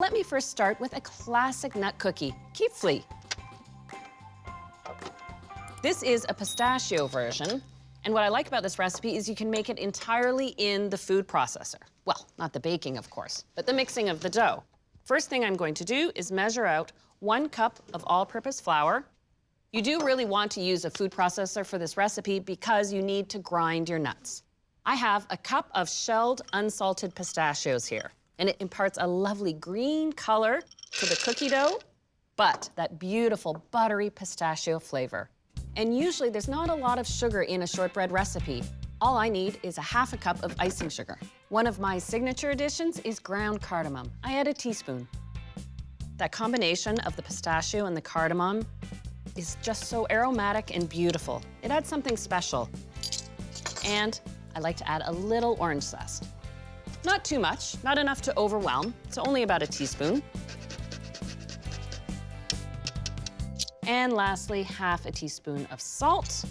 Let me first start with a classic nut cookie, KIPFLI. This is a pistachio version, and what I like about this recipe is you can make it entirely in the food processor. Well, not the baking, of course, but the mixing of the dough. First thing I'm going to do is measure out 1 cup of all-purpose flour. You do really want to use a food processor for this recipe because you need to grind your nuts. I have a cup of shelled unsalted pistachios here, and it imparts a lovely green color to the cookie dough, but that beautiful buttery pistachio flavor. And usually there's not a lot of sugar in a shortbread recipe. All I need is a half a cup of icing sugar. One of my signature additions is ground cardamom. I add a teaspoon. That combination of the pistachio and the cardamom is just so aromatic and beautiful. It adds something special. And I like to add a little orange zest. Not too much, not enough to overwhelm, so only about a teaspoon. And lastly, half a teaspoon of salt.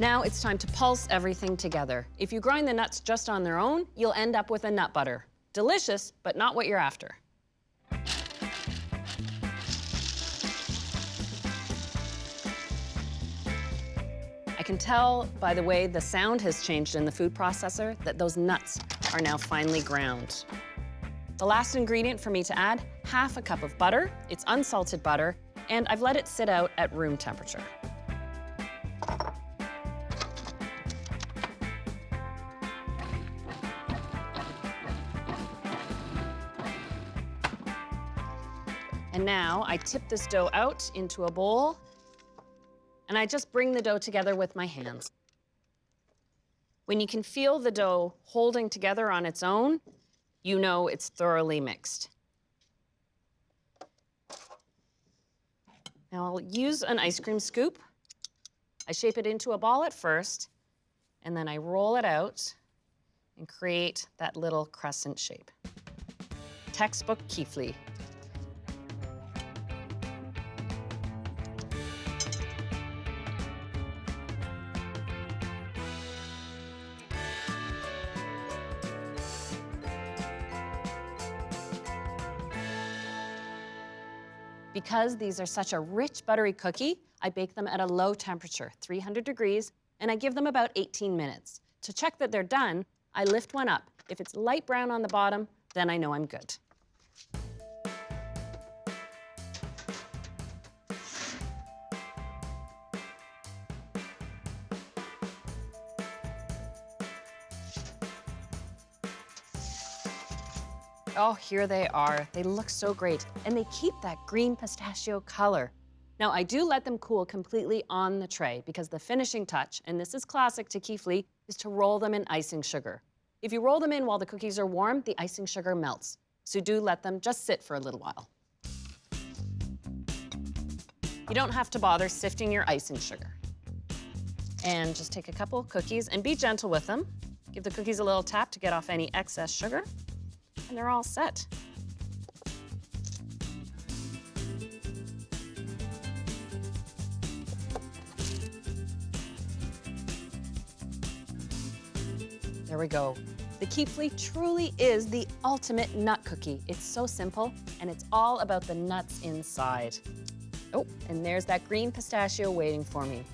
Now it's time to pulse everything together. If you grind the nuts just on their own, you'll end up with a nut butter. Delicious, but not what you're after. I can tell by the way the sound has changed in the food processor that those nuts are now finely ground. The last ingredient for me to add, half a cup of butter. It's unsalted butter, and I've let it sit out at room temperature. And now I tip this dough out into a bowl, and I just bring the dough together with my hands. When you can feel the dough holding together on its own, you know it's thoroughly mixed. Now I'll use an ice cream scoop. I shape it into a ball at first, and then I roll it out and create that little crescent shape. Textbook KIPFLI. Because these are such a rich, buttery cookie, I bake them at a low temperature, 300 degrees, and I give them about 18 minutes. To check that they're done, I lift one up. If it's light brown on the bottom, then I know I'm good. Oh, here they are. They look so great, and they keep that green pistachio color. Now, I do let them cool completely on the tray because the finishing touch, and this is classic to KIPFLI, is to roll them in icing sugar. If you roll them in while the cookies are warm, the icing sugar melts. So do let them just sit for a little while. You don't have to bother sifting your icing sugar. And just take a couple of cookies and be gentle with them. Give the cookies a little tap to get off any excess sugar. And they're all set. There we go. The KIPFLI truly is the ultimate nut cookie. It's so simple, and it's all about the nuts inside. Oh, and there's that green pistachio waiting for me.